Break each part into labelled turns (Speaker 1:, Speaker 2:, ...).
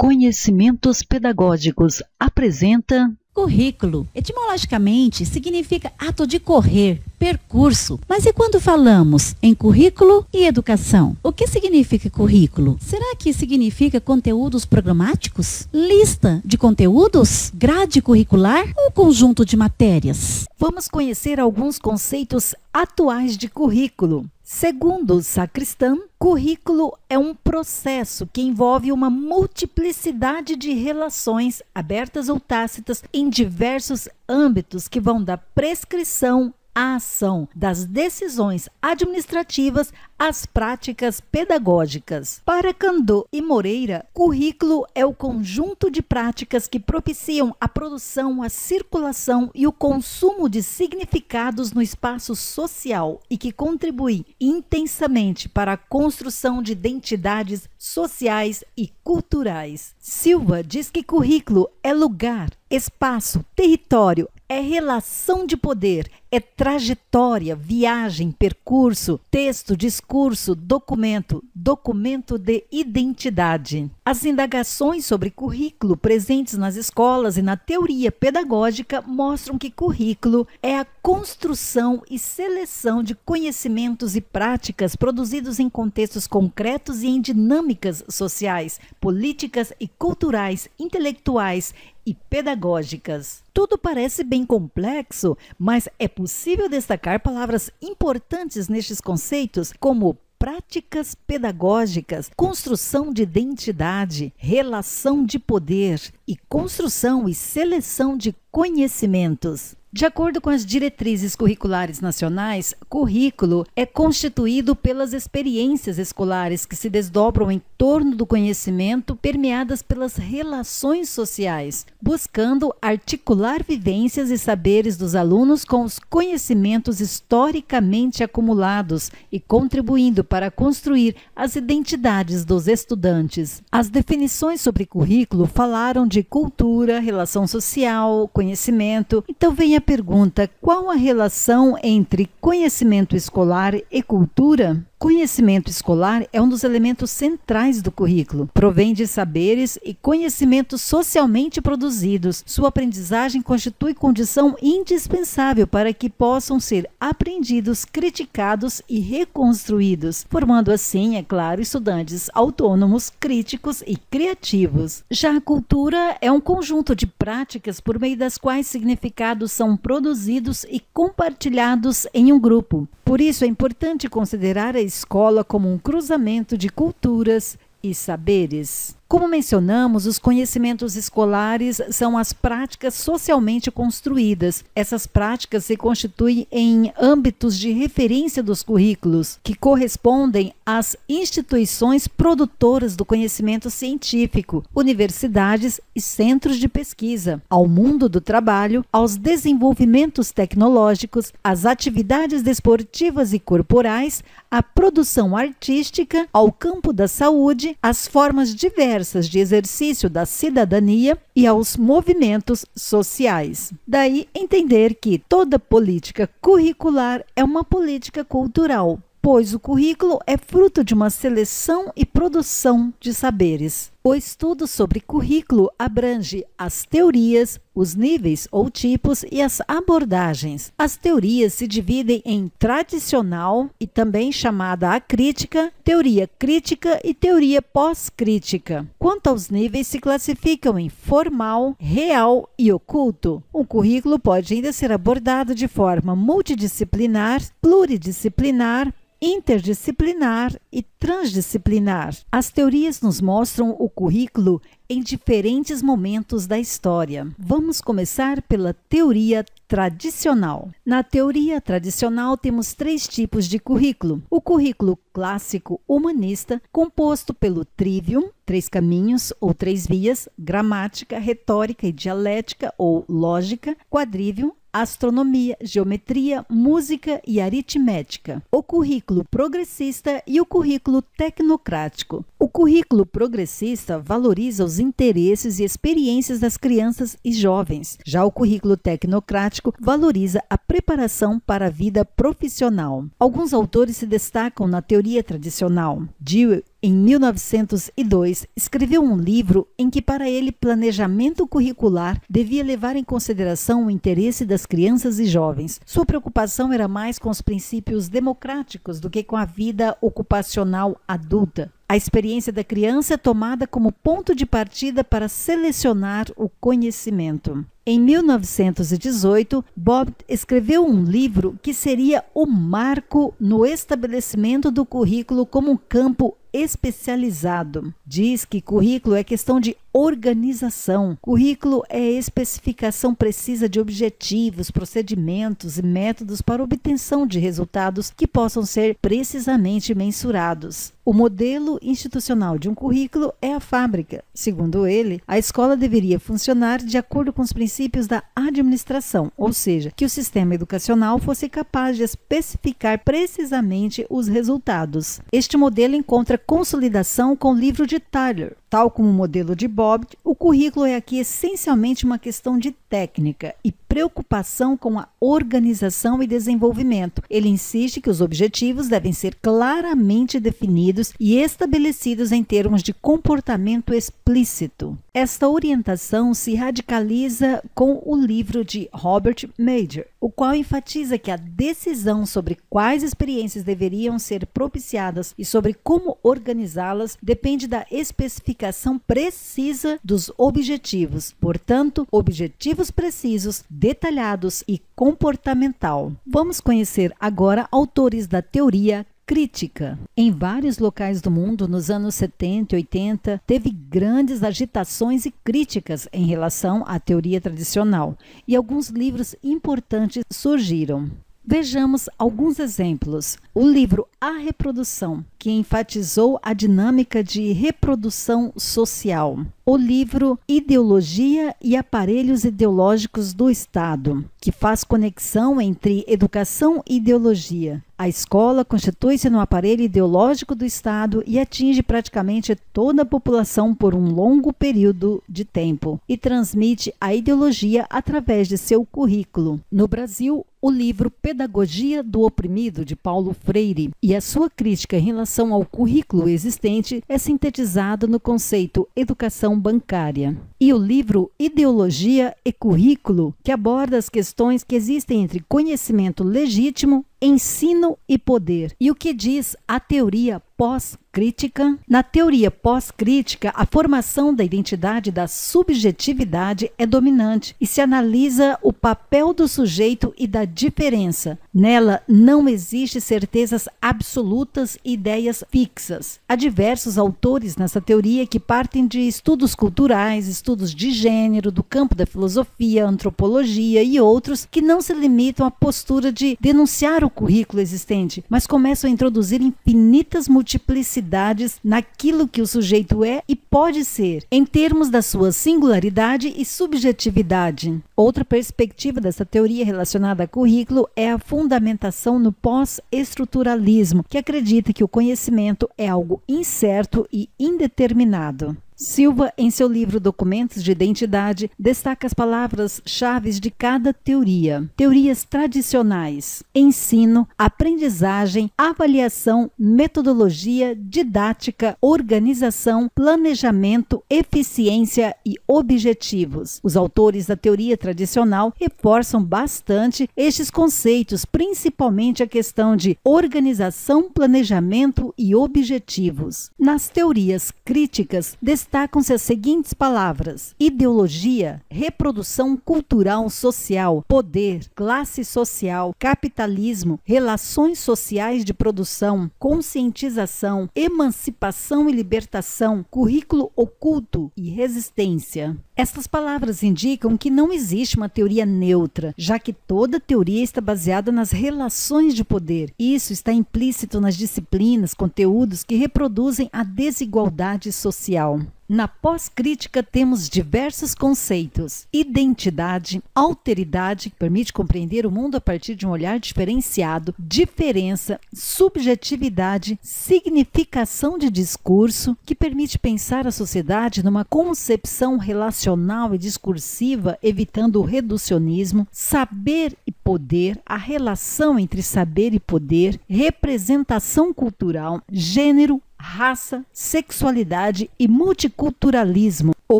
Speaker 1: Conhecimentos Pedagógicos apresenta
Speaker 2: currículo. Etimologicamente, significa ato de correr, percurso. Mas e quando falamos em currículo e educação? O que significa currículo? Será que significa conteúdos programáticos? Lista de conteúdos? Grade curricular ou conjunto de matérias?
Speaker 1: Vamos conhecer alguns conceitos atuais de currículo. Segundo Sacristan, currículo é um processo que envolve uma multiplicidade de relações, abertas ou tácitas, em diversos âmbitos que vão da prescrição à ação, das decisões administrativas às práticas pedagógicas. Para Candô e Moreira, currículo é o conjunto de práticas que propiciam a produção, a circulação e o consumo de significados no espaço social e que contribuem intensamente para a construção de identidades sociais e culturais. Silva diz que currículo é lugar, espaço, território, é relação de poder, é trajetória, viagem, percurso, texto, discurso, documento, documento de identidade. As indagações sobre currículo presentes nas escolas e na teoria pedagógica mostram que currículo é a construção e seleção de conhecimentos e práticas produzidos em contextos concretos e em dinâmicas sociais, políticas e culturais, intelectuais e pedagógicas. Tudo parece bem complexo, mas é possível destacar palavras importantes nestes conceitos como práticas pedagógicas, construção de identidade, relação de poder e construção e seleção de conhecimentos. De acordo com as diretrizes curriculares nacionais, currículo é constituído pelas experiências escolares que se desdobram em torno do conhecimento, permeadas pelas relações sociais, buscando articular vivências e saberes dos alunos com os conhecimentos historicamente acumulados e contribuindo para construir as identidades dos estudantes. As definições sobre currículo falaram de cultura, relação social, conhecimento. Então vem a pergunta: qual a relação entre conhecimento escolar e cultura? Conhecimento escolar é um dos elementos centrais do currículo. Provém de saberes e conhecimentos socialmente produzidos. Sua aprendizagem constitui condição indispensável para que possam ser aprendidos, criticados e reconstruídos, formando assim, é claro, estudantes autônomos, críticos e criativos. Já a cultura é um conjunto de práticas por meio das quais significados são produzidos e compartilhados em um grupo. Por isso é importante considerar a escola como um cruzamento de culturas e saberes. Como mencionamos, os conhecimentos escolares são as práticas socialmente construídas. Essas práticas se constituem em âmbitos de referência dos currículos, que correspondem às instituições produtoras do conhecimento científico, universidades e centros de pesquisa, ao mundo do trabalho, aos desenvolvimentos tecnológicos, às atividades desportivas e corporais, à produção artística, ao campo da saúde, às formas diversas de exercício da cidadania e aos movimentos sociais. Daí entender que toda política curricular é uma política cultural, pois o currículo é fruto de uma seleção e produção de saberes. O estudo sobre currículo abrange as teorias, os níveis ou tipos e as abordagens. As teorias se dividem em tradicional e também chamada acrítica, teoria crítica e teoria pós-crítica. Quanto aos níveis, se classificam em formal, real e oculto. O currículo pode ainda ser abordado de forma multidisciplinar, pluridisciplinar, interdisciplinar e transdisciplinar. As teorias nos mostram o currículo em diferentes momentos da história. Vamos começar pela teoria tradicional. Na teoria tradicional temos 3 tipos de currículo. O currículo clássico humanista, composto pelo trivium, 3 caminhos ou 3 vias, gramática, retórica e dialética ou lógica, quadrivium, astronomia, geometria, música e aritmética. O currículo progressista e o currículo tecnocrático. O currículo progressista valoriza os interesses e experiências das crianças e jovens. Já o currículo tecnocrático valoriza a preparação para a vida profissional. Alguns autores se destacam na teoria tradicional. Dewey em 1902, escreveu um livro em que, para ele, planejamento curricular devia levar em consideração o interesse das crianças e jovens. Sua preocupação era mais com os princípios democráticos do que com a vida ocupacional adulta. A experiência da criança é tomada como ponto de partida para selecionar o conhecimento. Em 1918, Bob escreveu um livro que seria o marco no estabelecimento do currículo como um campo especializado. Diz que currículo é questão de organização. Currículo é especificação precisa de objetivos, procedimentos e métodos para obtenção de resultados que possam ser precisamente mensurados. O modelo institucional de um currículo é a fábrica. Segundo ele, a escola deveria funcionar de acordo com os princípios da administração, ou seja, que o sistema educacional fosse capaz de especificar precisamente os resultados. Este modelo encontra consolidação com o livro de Tyler. Tal como o modelo de Bob, o currículo é aqui essencialmente uma questão de técnica e preocupação com a organização e desenvolvimento. Ele insiste que os objetivos devem ser claramente definidos e estabelecidos em termos de comportamento explícito. Esta orientação se radicaliza com o livro de Robert Major, o qual enfatiza que a decisão sobre quais experiências deveriam ser propiciadas e sobre como organizá-las depende da especificação precisa dos objetivos. Portanto, objetivos precisos, detalhados e comportamental. Vamos conhecer agora autores da teoria crítica. Em vários locais do mundo, nos anos 70 e 80, teve grandes agitações e críticas em relação à teoria tradicional, e alguns livros importantes surgiram. Vejamos alguns exemplos. O livro A Reprodução, que enfatizou a dinâmica de reprodução social. O livro Ideologia e Aparelhos Ideológicos do Estado, que faz conexão entre educação e ideologia. A escola constitui-se no aparelho ideológico do Estado e atinge praticamente toda a população por um longo período de tempo e transmite a ideologia através de seu currículo. No Brasil, o livro Pedagogia do Oprimido, de Paulo Freire, e a sua crítica em relação ao currículo existente é sintetizado no conceito educação bancária. E o livro Ideologia e Currículo, que aborda as questões que existem entre conhecimento legítimo, ensino e poder. E o que diz a teoria pós-crítica? Na teoria pós-crítica, a formação da identidade da subjetividade é dominante e se analisa o papel do sujeito e da diferença. Nela não existe certezas absolutas e ideias fixas. Há diversos autores nessa teoria que partem de estudos culturais, estudos de gênero, do campo da filosofia, antropologia e outros que não se limitam à postura de denunciar o currículo existente, mas começam a introduzir infinitas multiplicidades naquilo que o sujeito é e pode ser, em termos da sua singularidade e subjetividade. Outra perspectiva dessa teoria relacionada a currículo é a fundamentação no pós-estruturalismo, que acredita que o conhecimento é algo incerto e indeterminado. Silva, em seu livro Documentos de Identidade, destaca as palavras-chave de cada teoria. Teorias tradicionais: ensino, aprendizagem, avaliação, metodologia, didática, organização, planejamento, eficiência e objetivos. Os autores da teoria tradicional reforçam bastante estes conceitos, principalmente a questão de organização, planejamento e objetivos. Nas teorias críticas, destacam-se as seguintes palavras: ideologia, reprodução cultural social, poder, classe social, capitalismo, relações sociais de produção, conscientização, emancipação e libertação, currículo oculto e resistência. Estas palavras indicam que não existe uma teoria neutra, já que toda teoria está baseada nas relações de poder. Isso está implícito nas disciplinas, conteúdos que reproduzem a desigualdade social. Na pós-crítica temos diversos conceitos: identidade, alteridade, que permite compreender o mundo a partir de um olhar diferenciado, diferença, subjetividade, significação de discurso, que permite pensar a sociedade numa concepção relacional e discursiva, evitando o reducionismo, saber e poder, a relação entre saber e poder, representação cultural, gênero, raça, sexualidade e multiculturalismo. O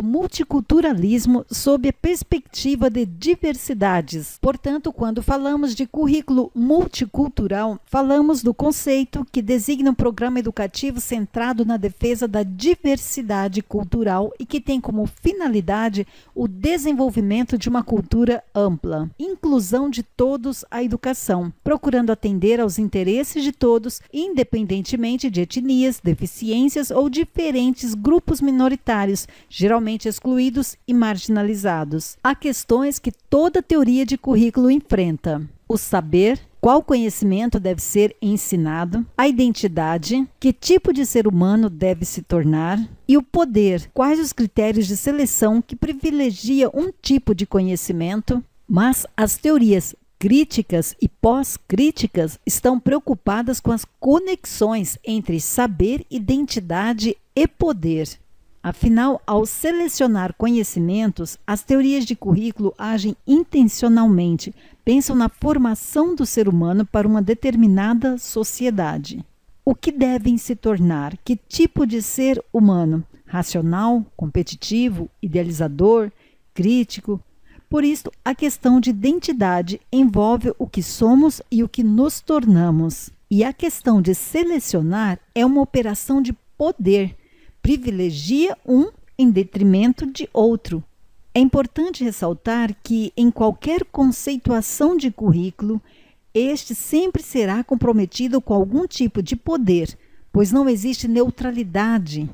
Speaker 1: multiculturalismo sob a perspectiva de diversidades. Portanto, quando falamos de currículo multicultural, falamos do conceito que designa um programa educativo centrado na defesa da diversidade cultural e que tem como finalidade o desenvolvimento de uma cultura ampla, inclusão de todos à educação, procurando atender aos interesses de todos, independentemente de etnias, deficiências ou diferentes grupos minoritários, geralmente excluídos e marginalizados. Há questões que toda teoria de currículo enfrenta: o saber, qual conhecimento deve ser ensinado, a identidade, que tipo de ser humano deve se tornar, e o poder, quais os critérios de seleção que privilegia um tipo de conhecimento. Mas as teorias críticas e pós-críticas estão preocupadas com as conexões entre saber, identidade e poder. Afinal, ao selecionar conhecimentos, as teorias de currículo agem intencionalmente, pensam na formação do ser humano para uma determinada sociedade. O que devem se tornar? Que tipo de ser humano? Racional, competitivo, idealizador, crítico? Por isso, a questão de identidade envolve o que somos e o que nos tornamos. E a questão de selecionar é uma operação de poder. Privilegia um em detrimento de outro. É importante ressaltar que, em qualquer conceituação de currículo, este sempre será comprometido com algum tipo de poder, pois não existe neutralidade.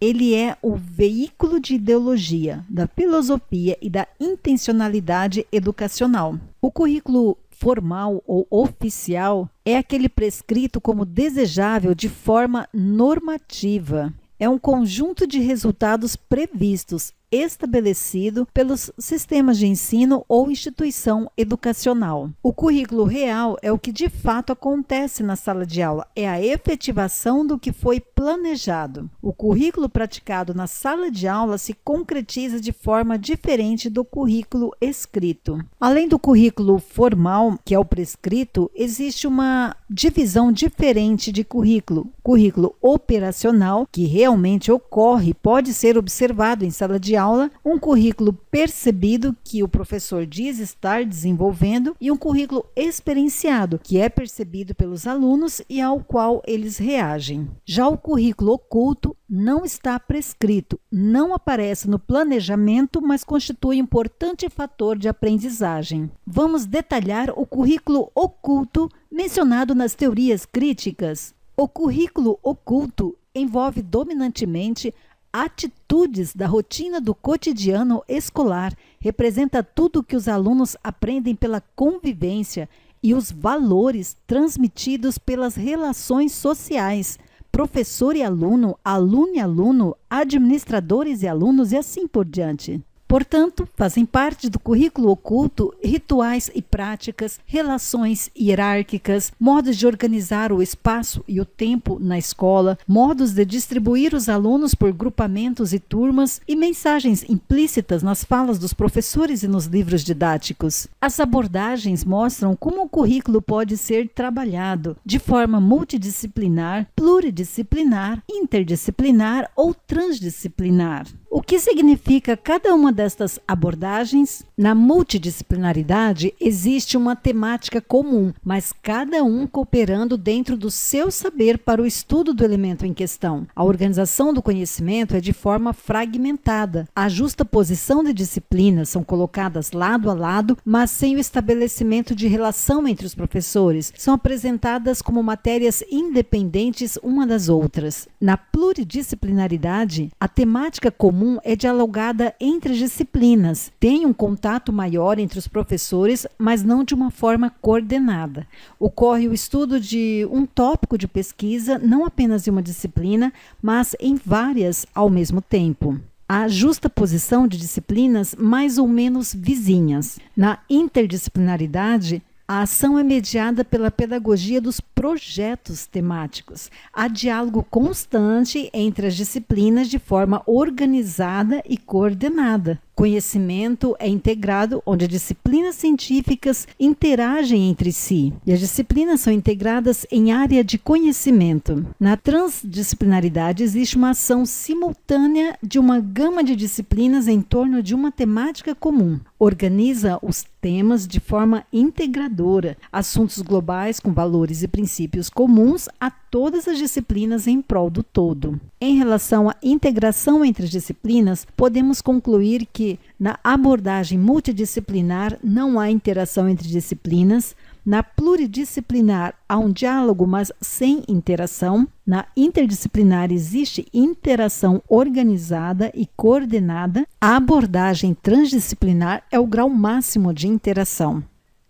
Speaker 1: Ele é o veículo de ideologia, da filosofia e da intencionalidade educacional. O currículo formal ou oficial é aquele prescrito como desejável de forma normativa. É um conjunto de resultados previstos, estabelecido pelos sistemas de ensino ou instituição educacional. O currículo real é o que de fato acontece na sala de aula, é a efetivação do que foi planejado. O currículo praticado na sala de aula se concretiza de forma diferente do currículo escrito. Além do currículo formal, que é o prescrito, existe uma divisão diferente de currículo. Currículo operacional, que realmente ocorre e pode ser observado em sala de aula, um currículo percebido, que o professor diz estar desenvolvendo, e um currículo experienciado, que é percebido pelos alunos e ao qual eles reagem. Já o currículo oculto não está prescrito, não aparece no planejamento, mas constitui um importante fator de aprendizagem. Vamos detalhar o currículo oculto mencionado nas teorias críticas. O currículo oculto envolve dominantemente atitudes da rotina do cotidiano escolar, representa tudo o que os alunos aprendem pela convivência e os valores transmitidos pelas relações sociais, professor e aluno, aluno e aluno, administradores e alunos e assim por diante. Portanto, fazem parte do currículo oculto rituais e práticas, relações hierárquicas, modos de organizar o espaço e o tempo na escola, modos de distribuir os alunos por grupamentos e turmas e mensagens implícitas nas falas dos professores e nos livros didáticos. As abordagens mostram como o currículo pode ser trabalhado de forma multidisciplinar, pluridisciplinar, interdisciplinar ou transdisciplinar. O que significa cada uma destas abordagens? Na multidisciplinaridade existe uma temática comum, mas cada um cooperando dentro do seu saber para o estudo do elemento em questão. A organização do conhecimento é de forma fragmentada. A justa posição de disciplinas são colocadas lado a lado, mas sem o estabelecimento de relação entre os professores. São apresentadas como matérias independentes uma das outras. Na pluridisciplinaridade, a temática comum é dialogada entre as disciplinas, tem um contato maior entre os professores, mas não de uma forma coordenada. Ocorre o estudo de um tópico de pesquisa, não apenas em uma disciplina, mas em várias ao mesmo tempo. A justa posição de disciplinas mais ou menos vizinhas. Na interdisciplinaridade, a ação é mediada pela pedagogia dos projetos temáticos. Há diálogo constante entre as disciplinas de forma organizada e coordenada. Conhecimento é integrado, onde as disciplinas científicas interagem entre si, e as disciplinas são integradas em área de conhecimento. Na transdisciplinaridade existe uma ação simultânea de uma gama de disciplinas em torno de uma temática comum. Organiza os temas de forma integradora, assuntos globais com valores e princípios comuns a todas as disciplinas em prol do todo. Em relação à integração entre as disciplinas, podemos concluir que na abordagem multidisciplinar não há interação entre disciplinas. Na pluridisciplinar há um diálogo, mas sem interação. Na interdisciplinar existe interação organizada e coordenada. A abordagem transdisciplinar é o grau máximo de interação.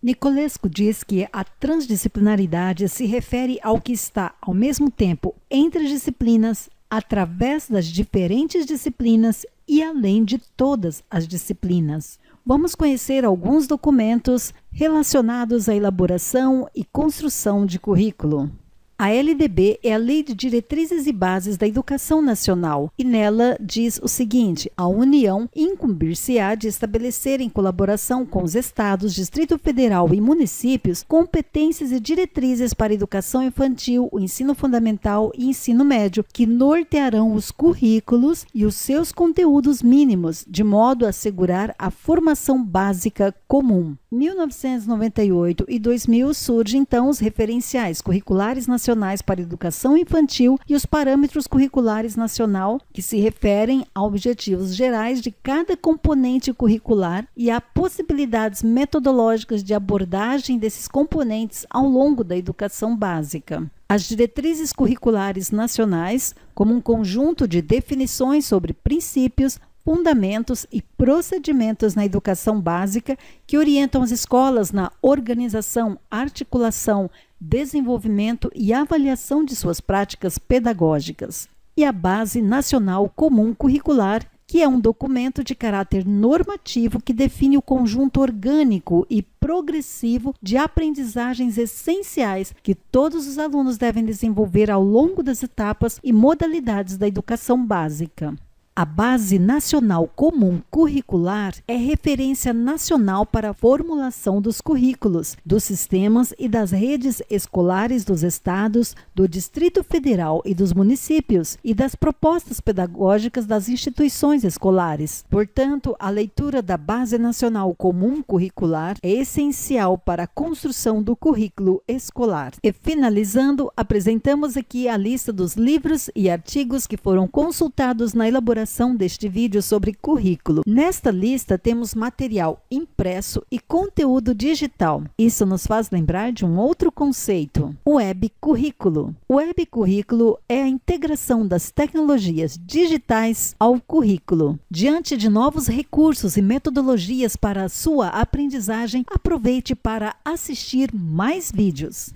Speaker 1: Nicolescu diz que a transdisciplinaridade se refere ao que está, ao mesmo tempo, entre as disciplinas, através das diferentes disciplinas e além de todas as disciplinas. Vamos conhecer alguns documentos relacionados à elaboração e construção de currículo. A LDB é a Lei de Diretrizes e Bases da Educação Nacional e nela diz o seguinte: a União incumbir-se-á de estabelecer em colaboração com os Estados, Distrito Federal e municípios competências e diretrizes para a educação infantil, o ensino fundamental e ensino médio, que nortearão os currículos e os seus conteúdos mínimos, de modo a assegurar a formação básica comum. 1998 e 2000 surgem então os referenciais curriculares nacionais para a educação infantil e os parâmetros curriculares nacional, que se referem a objetivos gerais de cada componente curricular e a possibilidades metodológicas de abordagem desses componentes ao longo da educação básica. As diretrizes curriculares nacionais, como um conjunto de definições sobre princípios, fundamentos e procedimentos na educação básica que orientam as escolas na organização, articulação, desenvolvimento e avaliação de suas práticas pedagógicas. E a Base Nacional Comum Curricular, que é um documento de caráter normativo que define o conjunto orgânico e progressivo de aprendizagens essenciais que todos os alunos devem desenvolver ao longo das etapas e modalidades da educação básica. A Base Nacional Comum Curricular é referência nacional para a formulação dos currículos, dos sistemas e das redes escolares dos estados, do Distrito Federal e dos municípios, e das propostas pedagógicas das instituições escolares. Portanto, a leitura da Base Nacional Comum Curricular é essencial para a construção do currículo escolar. E finalizando, apresentamos aqui a lista dos livros e artigos que foram consultados na elaboração deste vídeo sobre currículo. Nesta lista temos material impresso e conteúdo digital. Isso nos faz lembrar de um outro conceito, o web currículo. O web currículo é a integração das tecnologias digitais ao currículo. Diante de novos recursos e metodologias para a sua aprendizagem, aproveite para assistir mais vídeos.